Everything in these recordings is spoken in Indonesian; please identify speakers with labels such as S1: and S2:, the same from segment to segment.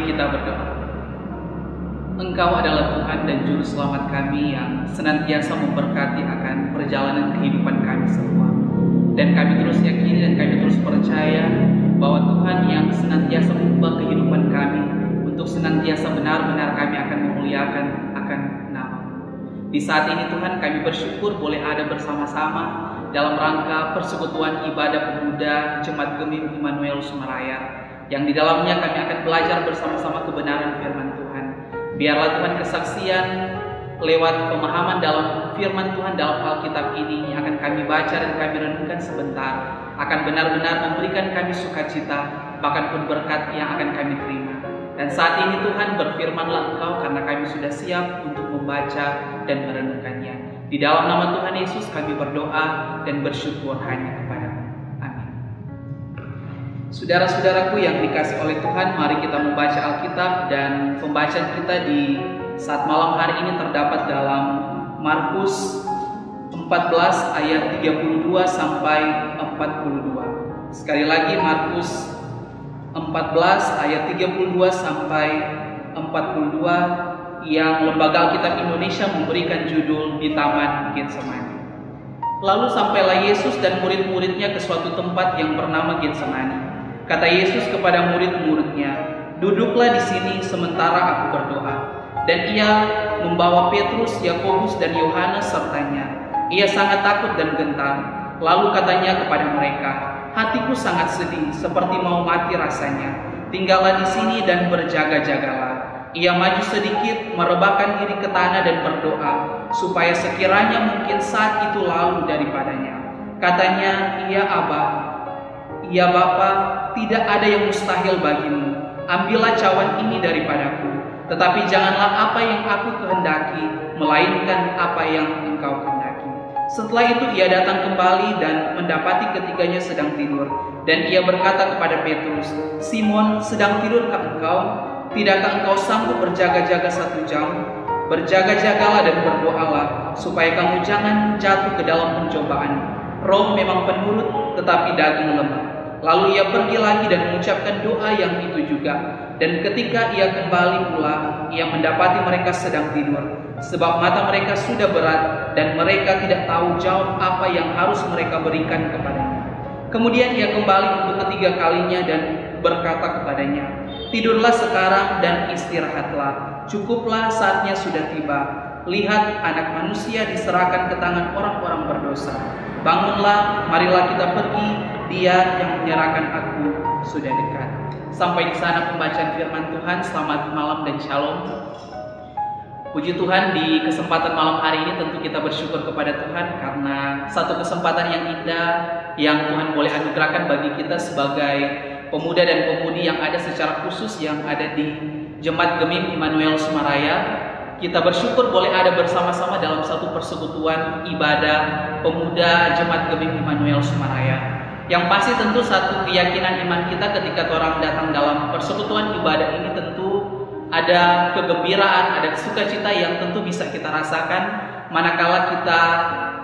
S1: Mari kita berdoa. Engkau adalah Tuhan dan Juru Selamat kami yang senantiasa memberkati akan perjalanan kehidupan kami semua. Dan kami terus yakini dan kami terus percaya bahwa Tuhan yang senantiasa mengubah kehidupan kami untuk senantiasa benar-benar kami akan memuliakan akan nama-Mu. Di saat ini Tuhan, kami bersyukur boleh ada bersama-sama dalam rangka persekutuan ibadah pemuda Jemaat Gemim Immanuel Semaraya, yang di dalamnya kami akan belajar bersama-sama kebenaran firman Tuhan. Biarlah Tuhan kesaksian lewat pemahaman dalam firman Tuhan dalam Alkitab ini yang akan kami baca dan kami renungkan sebentar akan benar-benar memberikan kami sukacita, bahkan pun berkat yang akan kami terima. Dan saat ini Tuhan, berfirmanlah Engkau karena kami sudah siap untuk membaca dan merenungkannya. Di dalam nama Tuhan Yesus kami berdoa dan bersyukur hanya kepada-Mu. Amin. Saudara-saudaraku yang dikasih oleh Tuhan, mari kita membaca Alkitab, dan pembacaan kita di saat malam hari ini terdapat dalam Markus 14 ayat 32 sampai 42. Sekali lagi Markus 14 ayat 32 sampai 42 yang Lembaga Alkitab Indonesia memberikan judul Di Taman Getsemani. Lalu sampailah Yesus dan murid-muridnya ke suatu tempat yang bernama Getsemani. Kata Yesus kepada murid-muridnya, "Duduklah di sini sementara aku berdoa." Dan ia membawa Petrus, Yakobus, dan Yohanes sertanya. Ia sangat takut dan gentar. Lalu katanya kepada mereka, "Hatiku sangat sedih, seperti mau mati rasanya. Tinggallah di sini dan berjaga-jagalah." Ia maju sedikit, merebahkan diri ke tanah dan berdoa, supaya sekiranya mungkin saat itu lalu daripadanya. Katanya, "Ya Bapa, tidak ada yang mustahil bagimu. Ambillah cawan ini daripadaku. Tetapi janganlah apa yang aku kehendaki, melainkan apa yang Engkau kehendaki." Setelah itu ia datang kembali dan mendapati ketiganya sedang tidur. Dan ia berkata kepada Petrus, "Simon, sedang tidurkah engkau? Tidakkah engkau sanggup berjaga-jaga 1 jam? Berjaga-jagalah dan berdoalah, supaya kamu jangan jatuh ke dalam pencobaan. Roh memang penurut, tetapi daging lemah." Lalu ia pergi lagi dan mengucapkan doa yang itu juga. Dan ketika ia kembali pula, ia mendapati mereka sedang tidur, sebab mata mereka sudah berat dan mereka tidak tahu jawab apa yang harus mereka berikan kepadanya. Kemudian ia kembali untuk ketiga kalinya dan berkata kepadanya, "Tidurlah sekarang dan istirahatlah. Cukuplah, saatnya sudah tiba. Lihat, Anak Manusia diserahkan ke tangan orang-orang berdosa. Bangunlah, marilah kita pergi. Dia yang menyerahkan aku sudah dekat." Sampai di sana pembacaan firman Tuhan. Selamat malam dan shalom. Puji Tuhan, di kesempatan malam hari ini tentu kita bersyukur kepada Tuhan karena satu kesempatan yang indah yang Tuhan boleh anugerahkan bagi kita sebagai pemuda dan pemudi yang ada secara khusus yang ada di Jemaat Gemim Immanuel Semaraya. Kita bersyukur boleh ada bersama-sama dalam satu persekutuan ibadah pemuda Jemaat Gemim Immanuel Semaraya. Yang pasti tentu satu keyakinan iman kita ketika orang datang dalam persekutuan ibadah ini tentu ada kegembiraan, ada sukacita yang tentu bisa kita rasakan manakala kita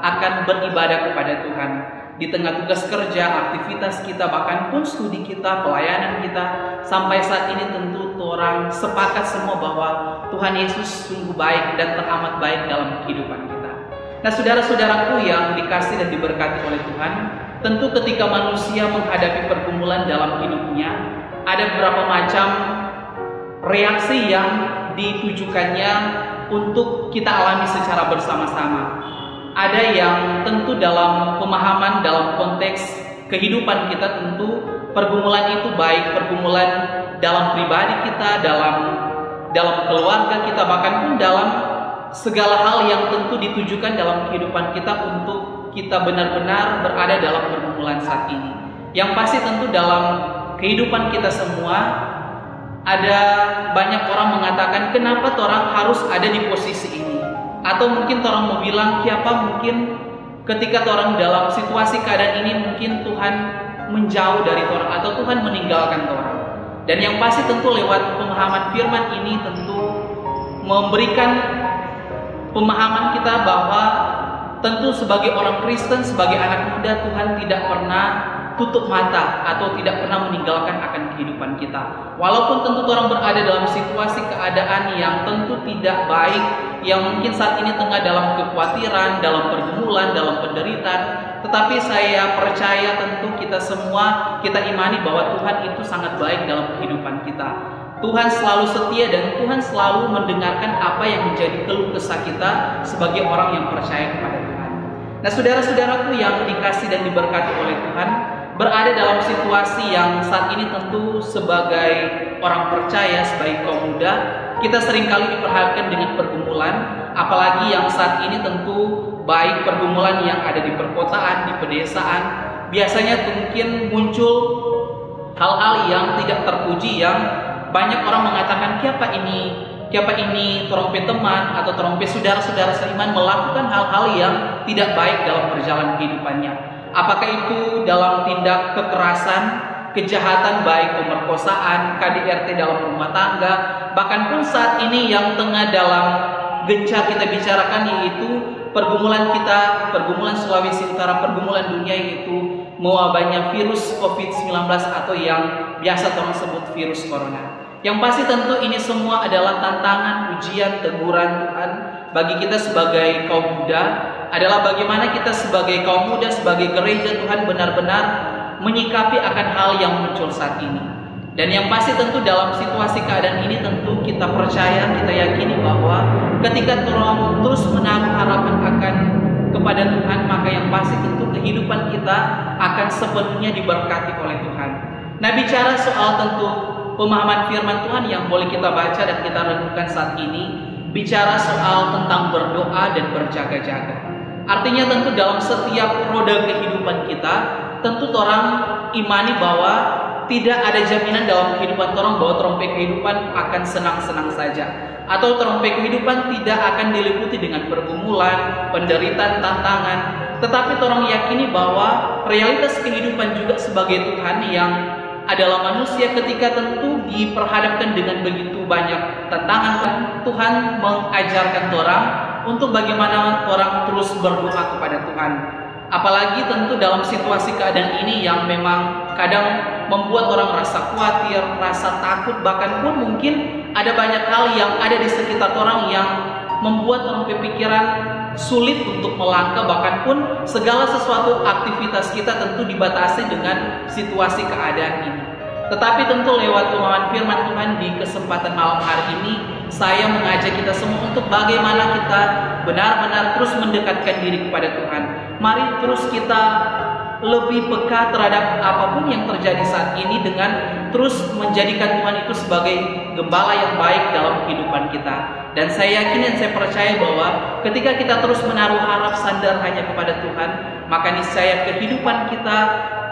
S1: akan beribadah kepada Tuhan. Di tengah tugas kerja, aktivitas kita, bahkan pun studi kita, pelayanan kita, sampai saat ini tentu orang sepakat semua bahwa Tuhan Yesus sungguh baik dan teramat baik dalam kehidupan kita. Nah, saudara-saudaraku yang dikasih dan diberkati oleh Tuhan, tentu ketika manusia menghadapi pergumulan dalam hidupnya, ada beberapa macam reaksi yang ditujukannya untuk kita alami secara bersama-sama. Ada yang tentu dalam pemahaman, dalam konteks kehidupan kita, tentu pergumulan itu baik pergumulan dalam pribadi kita, dalam keluarga kita, bahkan pun dalam segala hal yang tentu ditujukan dalam kehidupan kita untuk kita benar-benar berada dalam pergumulan saat ini. Yang pasti tentu dalam kehidupan kita semua ada banyak orang mengatakan, kenapa orang harus ada di posisi ini? Atau mungkin orang mau bilang, siapa mungkin ketika orang dalam situasi keadaan ini mungkin Tuhan menjauh dari orang atau Tuhan meninggalkan orang. Dan yang pasti tentu lewat pemahaman firman ini tentu memberikan pemahaman kita bahwa tentu sebagai orang Kristen, sebagai anak muda, Tuhan tidak pernah tutup mata atau tidak pernah meninggalkan akan kehidupan kita. Walaupun tentu orang berada dalam situasi keadaan yang tentu tidak baik, yang mungkin saat ini tengah dalam kekhawatiran, dalam pergumulan, dalam penderitaan, tetapi saya percaya tentu kita semua, kita imani bahwa Tuhan itu sangat baik dalam kehidupan kita. Tuhan selalu setia dan Tuhan selalu mendengarkan apa yang menjadi keluh kesah kita sebagai orang yang percaya kepada Tuhan. Nah, saudara-saudaraku yang dikasih dan diberkati oleh Tuhan, berada dalam situasi yang saat ini tentu sebagai orang percaya, sebagai kaum muda, kita seringkali diperhadapkan dengan pergumulan, apalagi yang saat ini tentu baik pergumulan yang ada di perkotaan, di pedesaan, biasanya mungkin muncul hal-hal yang tidak terpuji, yang banyak orang mengatakan siapa ini terompe teman atau terompe saudara-saudara seiman melakukan hal-hal yang tidak baik dalam perjalanan kehidupannya. Apakah itu dalam tindak kekerasan, kejahatan baik pemerkosaan, KDRT dalam rumah tangga, bahkan pun saat ini yang tengah dalam gencar kita bicarakan yaitu pergumulan kita, pergumulan Sulawesi Utara, pergumulan dunia, yaitu mewabahnya virus COVID-19 atau yang biasa orang sebut virus corona. Yang pasti tentu ini semua adalah tantangan, ujian, teguran Tuhan bagi kita sebagai kaum muda, adalah bagaimana kita sebagai kaum muda, sebagai gereja Tuhan benar-benar menyikapi akan hal yang muncul saat ini. Dan yang pasti tentu dalam situasi keadaan ini tentu kita percaya, kita yakini bahwa ketika terus menaruh harapan akan kepada Tuhan, maka yang pasti tentu kehidupan kita akan sepenuhnya diberkati oleh Tuhan. Nah, bicara soal tentu pemahaman firman Tuhan yang boleh kita baca dan kita renungkan saat ini, bicara soal tentang berdoa dan berjaga-jaga. Artinya tentu dalam setiap roda kehidupan kita, tentu orang imani bahwa tidak ada jaminan dalam kehidupan orang bahwa terompe kehidupan akan senang-senang saja, atau terompe kehidupan tidak akan diliputi dengan pergumulan, penderitaan, tantangan. Tetapi orang yakini bahwa realitas kehidupan juga sebagai Tuhan yang adalah manusia, ketika tentu diperhadapkan dengan begitu banyak tantangan, Tuhan mengajarkan orang untuk bagaimana orang terus berdoa kepada Tuhan. Apalagi tentu dalam situasi keadaan ini yang memang kadang membuat orang rasa khawatir, rasa takut, bahkan pun mungkin ada banyak hal yang ada di sekitar orang yang membuat orang berpikiran sulit untuk melangkah, bahkan pun segala sesuatu aktivitas kita tentu dibatasi dengan situasi keadaan ini. Tetapi tentu lewat pemahaman firman Tuhan di kesempatan malam hari ini, saya mengajak kita semua untuk bagaimana kita benar-benar terus mendekatkan diri kepada Tuhan. Mari terus kita lebih peka terhadap apapun yang terjadi saat ini dengan terus menjadikan Tuhan itu sebagai gembala yang baik dalam kehidupan kita. Dan saya yakin dan saya percaya bahwa ketika kita terus menaruh harap sandar hanya kepada Tuhan, maka niscaya kehidupan kita,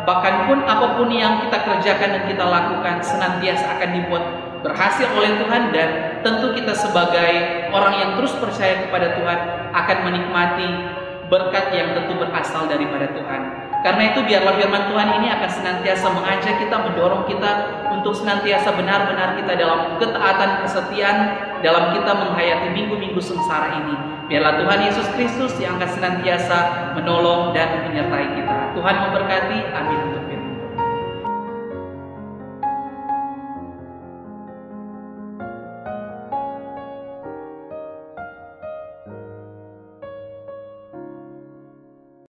S1: bahkan pun apapun yang kita kerjakan dan kita lakukan, senantiasa akan dibuat berhasil oleh Tuhan. Dan tentu kita sebagai orang yang terus percaya kepada Tuhan akan menikmati berkat yang tentu berasal daripada Tuhan. Karena itu biarlah firman Tuhan ini akan senantiasa mengajak kita, mendorong kita untuk senantiasa benar-benar kita dalam ketaatan, kesetiaan dalam kita menghayati minggu-minggu sengsara ini. Biarlah Tuhan Yesus Kristus yang akan senantiasa menolong dan menyertai kita. Tuhan memberkati. Amin.